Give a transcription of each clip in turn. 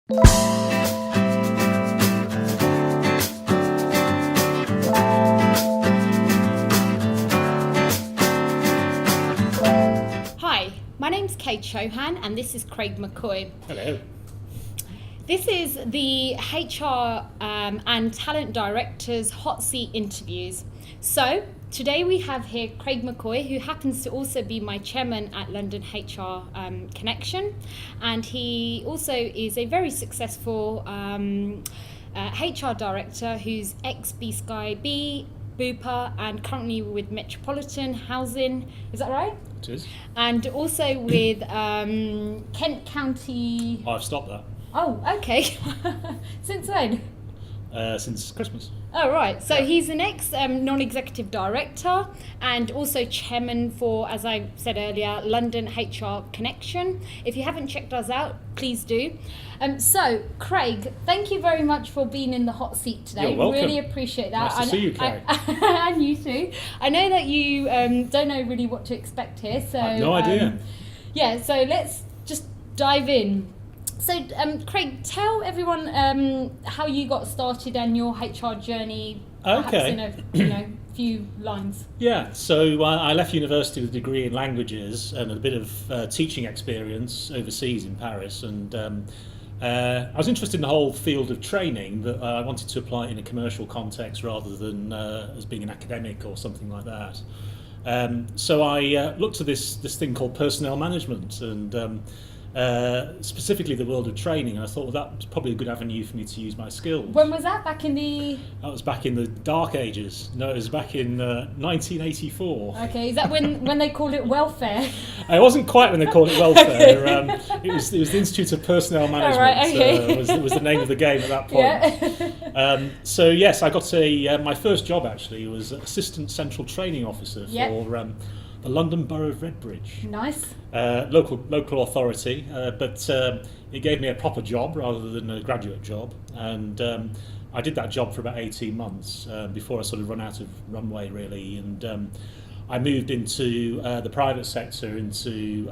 Hi, my name's Kate Chohan and this is Craig McCoy. Hello. This is the HR and Talent Director's Hot Seat interviews. So today we have here Craig McCoy, who happens to also be my chairman at London HR Connection, and he also is a very successful HR director who's ex-B-Sky-B, Bupa, and currently with Metropolitan Housing. Is that right? It is. And also with Kent County. I've stopped that Oh, okay. Since when? since Christmas. Oh, right. So Yeah. he's an ex-non-executive director and also chairman for, as I said earlier, London HR Connection. If you haven't checked us out, please do. So, Craig, thank you very much for being in the hot seat today. You're welcome. Really appreciate that. Nice to see you, Kate. And you too. I know that you don't know really what to expect here. So, I have no idea. Yeah, so let's just dive in. So, Craig, tell everyone how you got started and your HR journey, perhaps Okay. in a few lines. Yeah, so I left university with a degree in languages and a bit of teaching experience overseas in Paris, and I was interested in the whole field of training, but I wanted to apply it in a commercial context rather than as being an academic or something like that. So I looked at this thing called personnel management and specifically the world of training, and I thought, well, that was probably a good avenue for me to use my skills. When was that? Back in the... That was back in the dark ages. No, it was back in 1984. Okay, is that when they called it welfare? It wasn't quite when they called it welfare. Okay. It was the Institute of Personnel Management. right, okay. Was the name of the game at that point. Yeah. So yes, I got my first job actually was Assistant Central Training Officer for the London Borough of Redbridge. Nice. Local authority, but it gave me a proper job rather than a graduate job, and I did that job for about 18 months before I sort of run out of runway really, and I moved into the private sector, into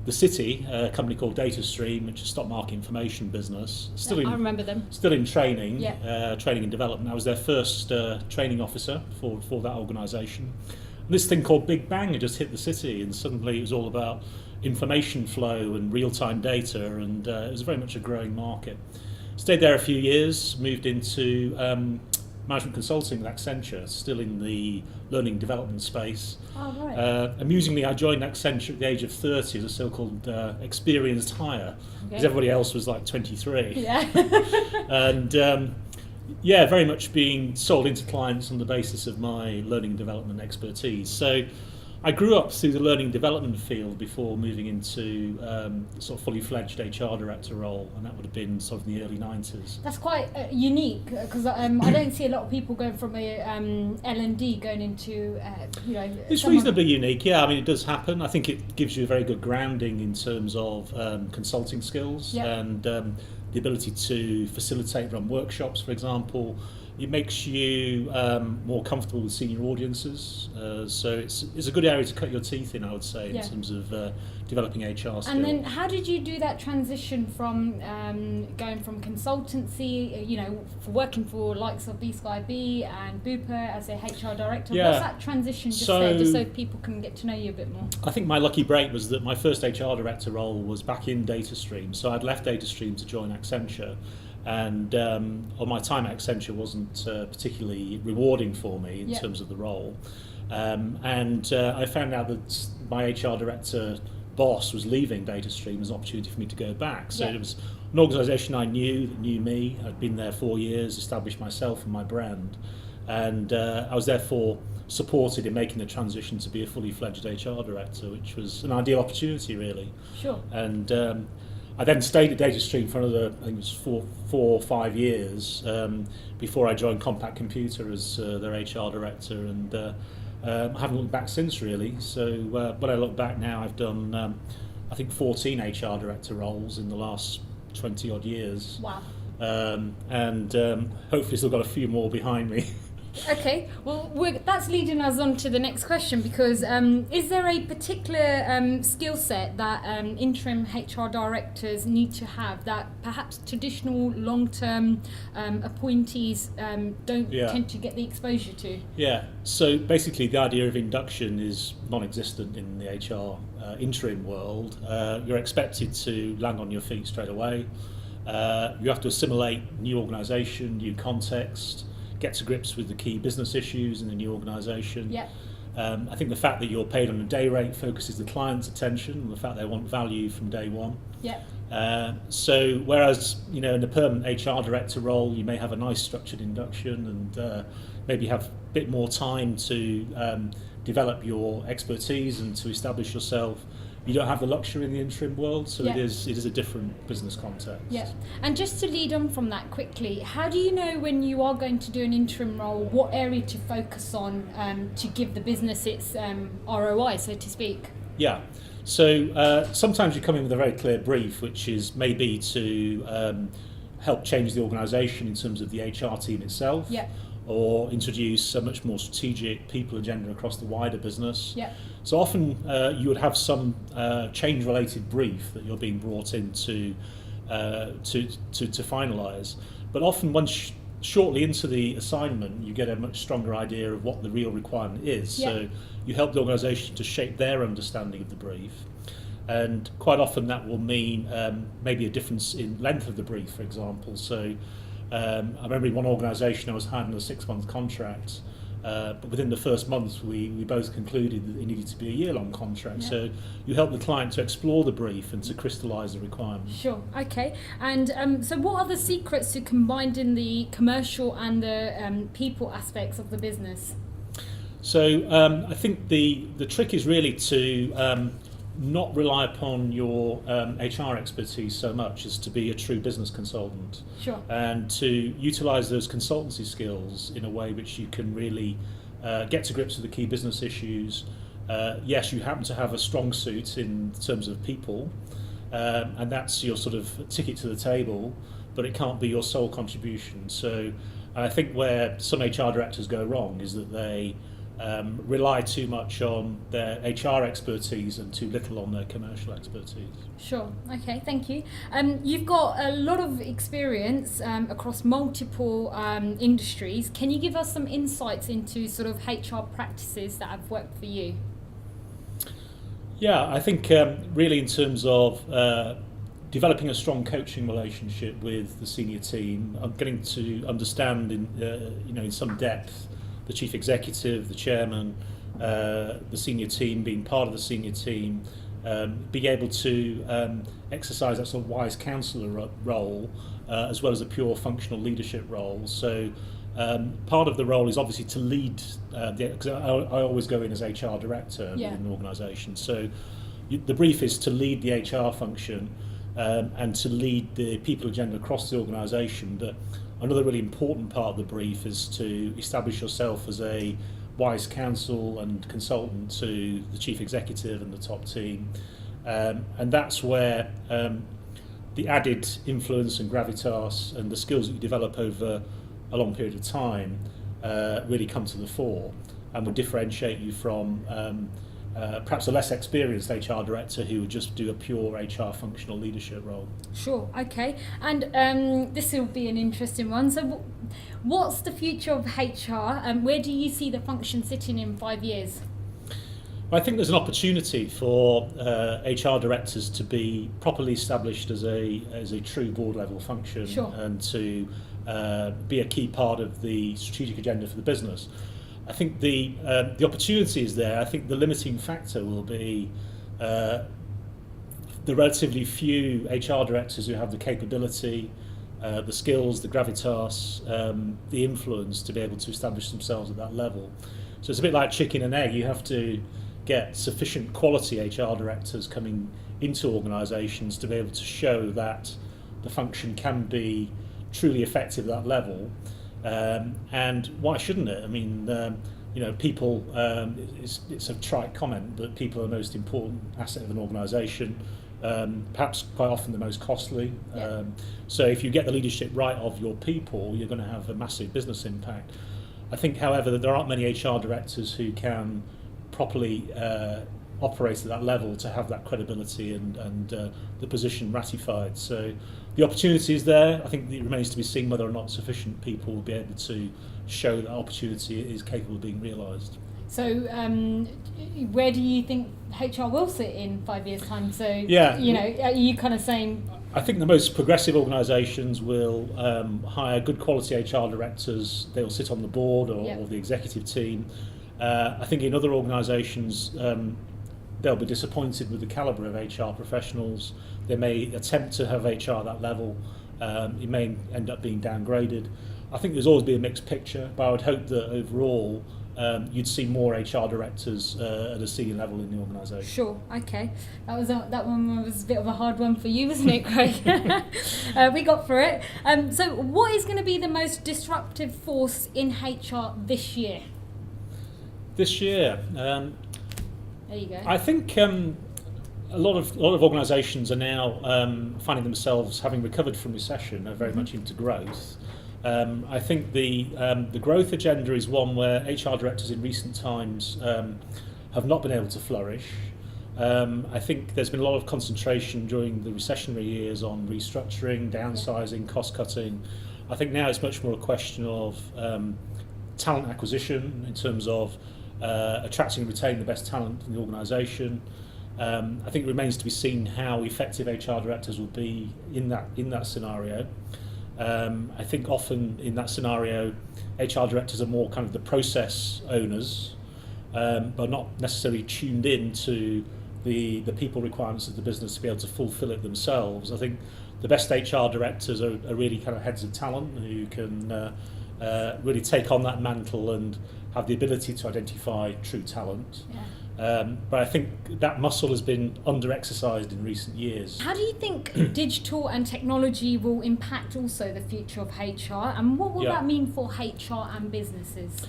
the city, a company called DataStream, which is a stock market information business. I remember them. Still in training, Yeah. Training and development. I was their first training officer for that organisation. This thing called Big Bang had just hit the city, and suddenly it was all about information flow and real-time data, and it was very much a growing market. Stayed there a few years, moved into management consulting with Accenture, still in the learning development space. Oh, right. Amusingly, I joined Accenture at the age of 30 as a so-called experienced hire, because Okay. everybody else was like 23. Yeah. And very much being sold into clients on the basis of my learning and development expertise. So I grew up through the learning and development field before moving into sort of fully fledged HR director role, and that would have been sort of in the early 90s. That's quite unique, because I don't see a lot of people going from a L&D going into, It's reasonably unique, yeah. I mean, it does happen. I think it gives you a very good grounding in terms of consulting skills and the ability to facilitate, run workshops, for example. It makes you more comfortable with senior audiences, so it's a good area to cut your teeth in, I would say, in terms of developing HR skills. And then how did you do that transition from going from consultancy, for working for likes of B-Sky-B and Bupa as a HR director? Yeah. What's that transition just so people can get to know you a bit more? I think my lucky break was that my first HR director role was back in DataStream, so I'd left DataStream to join Accenture. And my time at Accenture wasn't particularly rewarding for me in terms of the role. I found out that my HR director boss was leaving DataStream as an opportunity for me to go back. So it was an organisation I knew, that knew me. I'd been there 4 years, established myself and my brand. And I was therefore supported in making the transition to be a fully fledged HR director, which was an ideal opportunity, really. Sure. And I then stayed at DataStream for another, I think it was 4 or 5 years before I joined Compact Computer as their HR director, and I haven't looked back since, really. So when I look back now, I've done I think 14 HR director roles in the last 20 odd years. Wow. And hopefully still got a few more behind me. Okay, well, that's leading us on to the next question because is there a particular skill set that interim HR directors need to have that perhaps traditional long-term appointees don't Yeah. tend to get the exposure to? Yeah, so basically the idea of induction is non-existent in the HR interim world. You're expected to land on your feet straight away. You have to assimilate new organisation, new context, get to grips with the key business issues in the new organisation. Yeah. I think the fact that you're paid on a day rate focuses the client's attention and the fact they want value from day one. Yeah. So whereas in a permanent HR director role you may have a nice structured induction and maybe have a bit more time to develop your expertise and to establish yourself, you don't have the luxury in the interim world, so Yeah. it is a different business context. Yeah, and just to lead on from that quickly, how do you know when you are going to do an interim role, what area to focus on to give the business its ROI, so to speak? Yeah, so sometimes you come in with a very clear brief, which is maybe to help change the organisation in terms of the HR team itself, Yeah. or introduce a much more strategic people agenda across the wider business. Yeah. So often you would have some change-related brief that you're being brought in to finalise, but often once shortly into the assignment you get a much stronger idea of what the real requirement is. Yeah. So you help the organisation to shape their understanding of the brief, and quite often that will mean maybe a difference in length of the brief, for example. So I remember in one organisation I was hired on a 6-month contract, but within the first month we both concluded that it needed to be a year-long contract. Yeah. So you help the client to explore the brief and to crystallise the requirement. Sure, okay. And so what are the secrets to combining the commercial and the people aspects of the business? So I think the trick is really to not rely upon your HR expertise so much as to be a true business consultant. Sure. And to utilise those consultancy skills in a way which you can really get to grips with the key business issues. Yes, you happen to have a strong suit in terms of people, and that's your sort of ticket to the table, but it can't be your sole contribution. So I think where some HR directors go wrong is that they rely too much on their HR expertise and too little on their commercial expertise. Sure, okay, thank you. You've got a lot of experience across multiple industries. Can you give us some insights into sort of HR practices that have worked for you? Yeah, I think really in terms of developing a strong coaching relationship with the senior team, getting to understand in some depth the chief executive, the chairman, the senior team, being part of the senior team, being able to exercise that sort of wise counsellor role as well as a pure functional leadership role. So part of the role is obviously to lead, because I always go in as HR director Yeah. within an organisation. So the brief is to lead the HR function and to lead the people agenda across the organisation. But another really important part of the brief is to establish yourself as a wise counsel and consultant to the chief executive and the top team. And that's where the added influence and gravitas and the skills that you develop over a long period of time really come to the fore and would differentiate you from perhaps a less experienced HR director who would just do a pure HR functional leadership role. Sure, okay. And this will be an interesting one. So what's the future of HR and where do you see the function sitting in 5 years? I think there's an opportunity for HR directors to be properly established as a true board level function. Sure. And to be a key part of the strategic agenda for the business. I think the opportunity is there. I think the limiting factor will be the relatively few HR directors who have the capability, the skills, the gravitas, the influence to be able to establish themselves at that level. So it's a bit like chicken and egg. You have to get sufficient quality HR directors coming into organisations to be able to show that the function can be truly effective at that level. And why shouldn't it? I mean, people, it's a trite comment, but people are the most important asset of an organisation, perhaps quite often the most costly. Yeah. So if you get the leadership right of your people, you're going to have a massive business impact. I think, however, that there aren't many HR directors who can properly operate at that level to have that credibility and the position ratified. So the opportunity is there. I think it remains to be seen whether or not sufficient people will be able to show that opportunity is capable of being realised. So where do you think HR will sit in 5 years' time? So, Yeah. are you kind of saying... I think the most progressive organisations will hire good quality HR directors. They'll sit on the board or the executive team. I think in other organisations, they'll be disappointed with the calibre of HR professionals. They may attempt to have HR at that level. It may end up being downgraded. I think there's always been a mixed picture, but I would hope that overall you'd see more HR directors at a senior level in the organisation. Sure, okay. That one was a bit of a hard one for you, wasn't it, Craig? We got through it. So what is going to be the most disruptive force in HR this year? This year? There you go. I think a lot of organisations are now finding themselves, having recovered from recession, are very much into growth. I think the growth agenda is one where HR directors in recent times have not been able to flourish. I think there's been a lot of concentration during the recessionary years on restructuring, downsizing, cost cutting. I think now it's much more a question of talent acquisition in terms of attracting and retaining the best talent in the organisation. I think it remains to be seen how effective HR directors will be in that scenario. I think often in that scenario, HR directors are more kind of the process owners, but not necessarily tuned in to the people requirements of the business to be able to fulfil it themselves. I think the best HR directors are really kind of heads of talent who can really take on that mantle and have the ability to identify true talent. Yeah. But I think that muscle has been under-exercised in recent years. How do you think digital and technology will impact also the future of HR, and what will that mean for HR and businesses?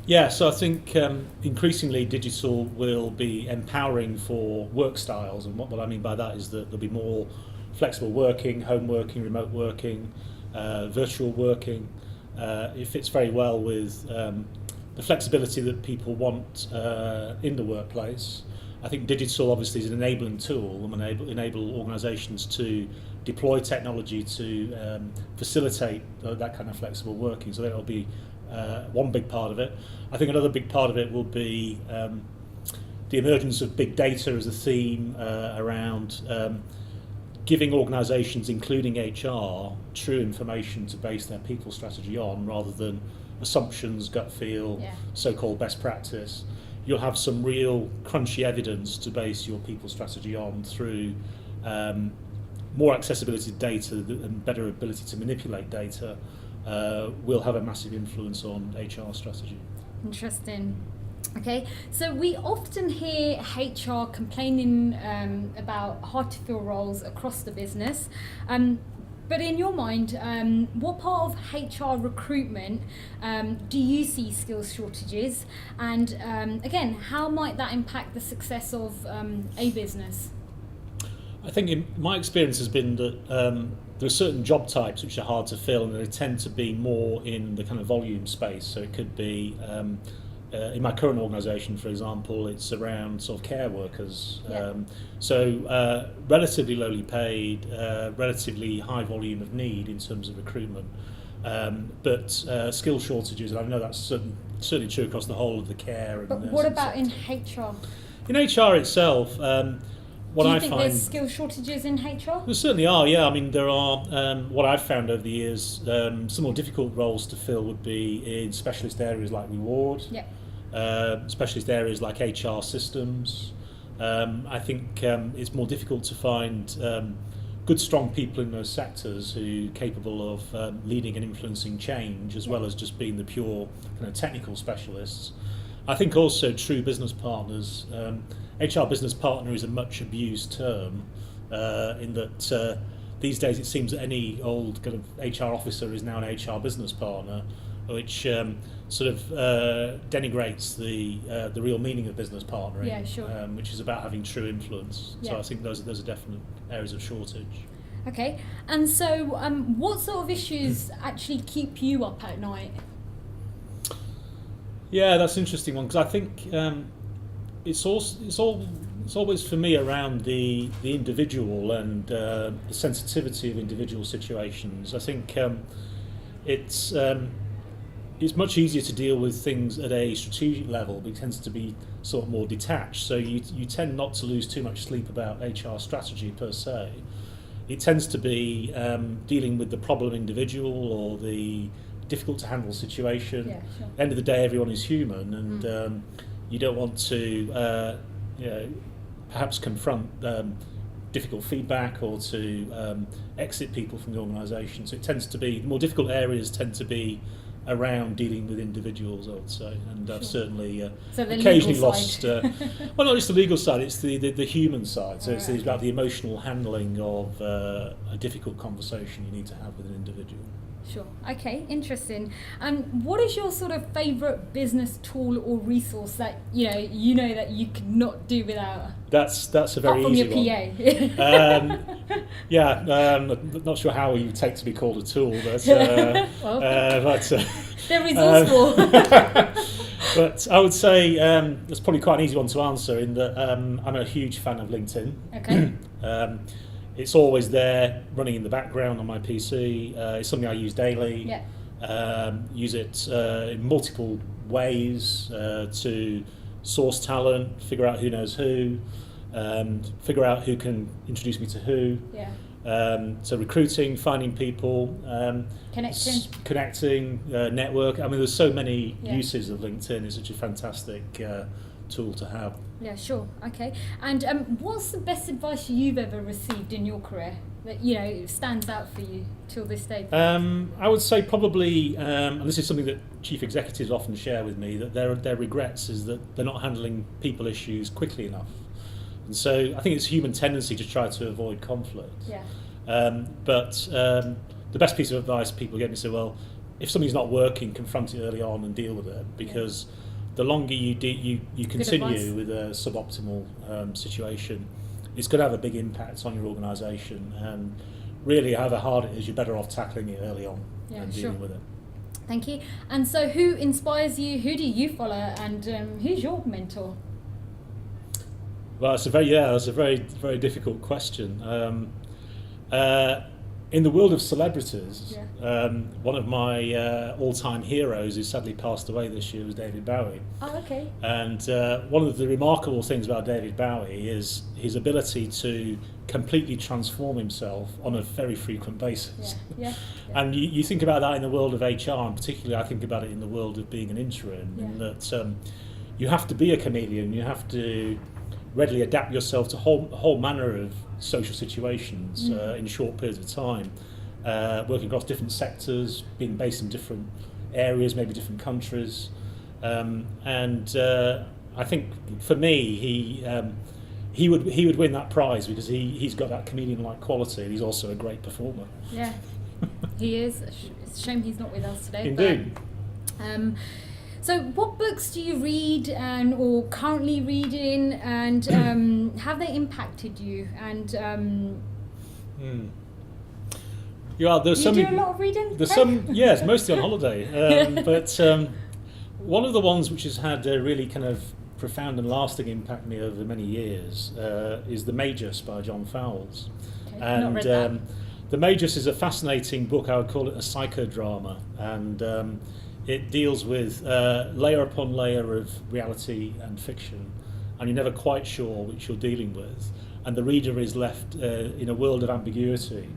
Yeah, so I think increasingly digital will be empowering for work styles, and what I mean by that is that there'll be more flexible working, home working, remote working, virtual working. It fits very well with the flexibility that people want in the workplace. I think digital obviously is an enabling tool and enable organisations to deploy technology to facilitate that kind of flexible working. So that'll be one big part of it. I think another big part of it will be the emergence of big data as a theme around giving organisations, including HR, true information to base their people strategy on, rather than assumptions, gut feel, so-called best practice. You'll have some real crunchy evidence to base your people strategy on through more accessibility to data and better ability to manipulate data will have a massive influence on HR strategy. Interesting. Okay, so we often hear HR complaining about hard to fill roles across the business. But in your mind, what part of HR recruitment do you see skills shortages? And again, how might that impact the success of a business? I think my experience has been that there are certain job types which are hard to fill, and they tend to be more in the kind of volume space. So it could be, in my current organisation, for example, it's around sort of care workers. So relatively lowly paid, relatively high volume of need in terms of recruitment. But skill shortages, and I know that's certainly true across the whole of the care. But what about in HR? In HR itself, what I find... Do you think there's skill shortages in HR? There certainly are, yeah. I mean, there are, what I've found over the years, some more difficult roles to fill would be in specialist areas like reward, specialist areas like HR systems. I think it's more difficult to find good, strong people in those sectors who are capable of leading and influencing change, as well as just being the pure kind of technical specialists. I think also true business partners. HR business partner is a much abused term in that these days it seems that any old kind of HR officer is now an HR business partner, which sort of denigrates the real meaning of business partnering, which is about having true influence. So I think those are definite areas of shortage. Okay, and so what sort of issues actually keep you up at night? Yeah, that's an interesting one, because I think it's always for me around the individual and the sensitivity of individual situations. I think it's it's much easier to deal with things at a strategic level, but it tends to be sort of more detached. So you tend not to lose too much sleep about HR strategy per se. It tends to be dealing with the problem individual or the difficult to handle situation. Yeah, sure. At the end of the day, everyone is human, and you don't want to perhaps confront difficult feedback or to exit people from the organisation. So it tends to be, more difficult areas tend to be around dealing with individuals, I would say, and I've certainly occasionally lost. Well, not just the legal side; it's the human side. So it's about the emotional handling of a difficult conversation you need to have with an individual. Sure. Okay. Interesting. And what is your sort of favourite business tool or resource that you know that you could not do without? That's a very apart from easy your PA. I'm not sure how you take to be called a tool, but they're resourceful. But I would say that's probably quite an easy one to answer, in that I'm a huge fan of LinkedIn. Okay. It's always there, running in the background on my PC. It's something I use daily. Yeah. Use it in multiple ways to source talent, figure out who knows who, figure out who can introduce me to who. Yeah. So recruiting, finding people, connecting, network. I mean, there's so many uses of LinkedIn. It's such a fantastic tool to have. Yeah, sure. Okay. And what's the best advice you've ever received in your career that stands out for you till this day? I would say probably, and this is something that chief executives often share with me, that their regrets is that they're not handling people issues quickly enough. And so I think it's a human tendency to try to avoid conflict. Yeah. But the best piece of advice people get me say, well, if something's not working, confront it early on and deal with it, because the longer you continue with a suboptimal situation, it's going to have a big impact on your organisation. And really, however hard it is, you're better off tackling it early on and dealing with it. Thank you. And so, who inspires you? Who do you follow? And who's your mentor? Well, that's a very very difficult question. In the world of celebrities, one of my all-time heroes, who sadly passed away this year, was David Bowie. Oh, okay. And one of the remarkable things about David Bowie is his ability to completely transform himself on a very frequent basis. Yeah. And you think about that in the world of HR, and particularly I think about it in the world of being an interim, in that you have to be a chameleon, you have to readily adapt yourself to a whole manner of social situations in short periods of time, working across different sectors, being based in different areas, maybe different countries, and I think for me he would win that prize, because he's got that chameleon-like quality, and he's also a great performer. Yeah, he is. It's a shame he's not with us today. Indeed. But, so what books do you read or currently reading, and have they impacted you? And there's do you do a lot of reading? There's some, yes, mostly on holiday. But one of the ones which has had a really kind of profound and lasting impact on me over many years is The Magus by John Fowles. Okay, And not read that. The Magus is a fascinating book. I would call it a psychodrama, and it deals with layer upon layer of reality and fiction, and you're never quite sure which you're dealing with, and the reader is left in a world of ambiguity,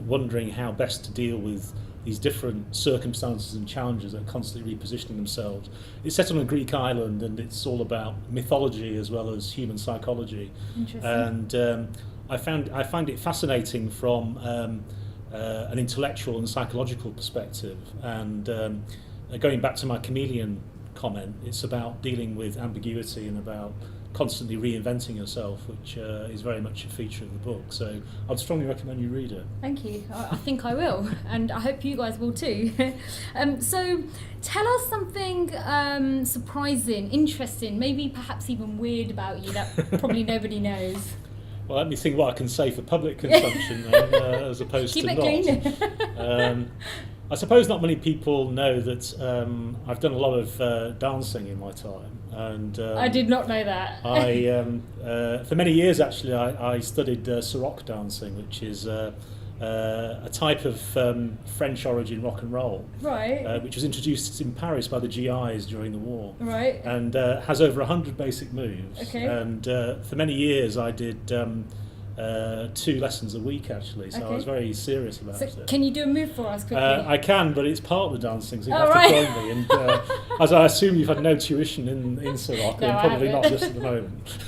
wondering how best to deal with these different circumstances and challenges that are constantly repositioning themselves. It's set on a Greek island, and it's all about mythology as well as human psychology. Interesting. And I find it fascinating from an intellectual and psychological perspective. And going back to my chameleon comment, it's about dealing with ambiguity and about constantly reinventing yourself, which is very much a feature of the book. So I'd strongly recommend you read it. Thank you. I think I will, and I hope you guys will too. So tell us something surprising, interesting, maybe perhaps even weird about you that probably nobody knows. Well, let me think what I can say for public consumption then, as opposed Keep to it not. clean. I suppose not many people know that I've done a lot of dancing in my time, and I did not know that. for many years actually I studied Sarok dancing, which is a type of French origin rock and roll, Right. which was introduced in Paris by the GIs during the war, Right. and has over 100 basic moves. Okay. And for many years I did 2 lessons a week actually, so I Okay. was very serious about So it. can you do a move for us quickly? I can, but it's part of the dancing, so you Oh, have right. to join me. And as I assume you've had no tuition in Sarok, No, and I probably not haven't. just at the moment.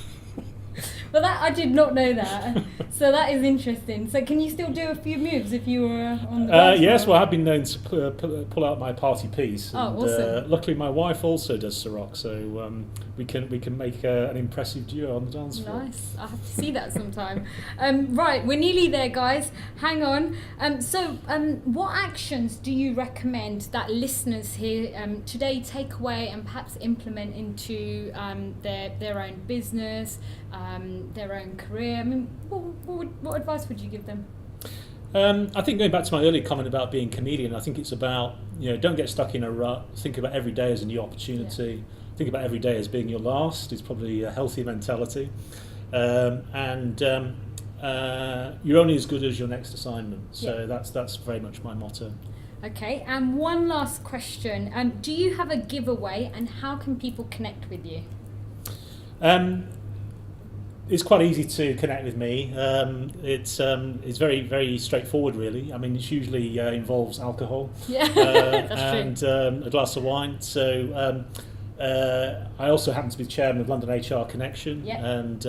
Well, that I did not know that. So that is interesting. So can you still do a few moves if you were on the dance Yes, floor? well, I've been known to pull out my party piece. Oh, And, awesome. luckily, my wife also does Sarok, so we can make an impressive duo on the dance floor. Nice. I have to see that sometime. Right, we're nearly there, guys. Hang on. What actions do you recommend that listeners here today take away and perhaps implement into their own business, their own career? I mean, what advice would you give them? I think going back to my earlier comment about being a chameleon, I think it's about, don't get stuck in a rut. Think about every day as a new opportunity. Think about every day as being your last is probably a healthy mentality. And you're only as good as your next assignment. So that's very much my motto. Okay, and one last question. Do you have a giveaway and how can people connect with you? It's quite easy to connect with me. It's very, very straightforward, really. I mean, it usually involves alcohol Yeah, that's and a glass of wine. So I also happen to be chairman of London HR Connection, Yeah. and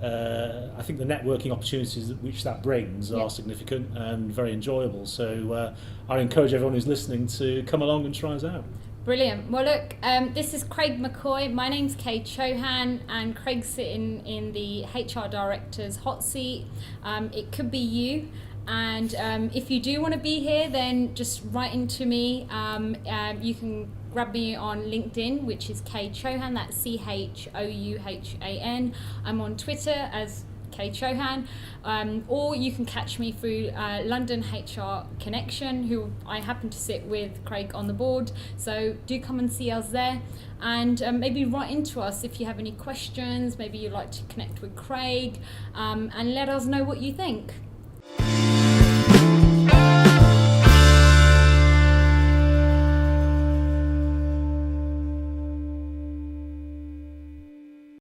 I think the networking opportunities which that brings Yeah. are significant and very enjoyable. So I encourage everyone who's listening to come along and try us out. Brilliant. Well, look, this is Craig McCoy. My name's Kay Chohan, and Craig's sitting in the HR Director's hot seat. It could be you. And if you do want to be here, then just write into me. You can grab me on LinkedIn, which is Kay Chohan. That's CHOUHAN. I'm on Twitter as Kay Chohan, or you can catch me through London HR Connection, who I happen to sit with Craig on the board. So do come and see us there, and maybe write into us if you have any questions. Maybe you'd like to connect with Craig, and let us know what you think.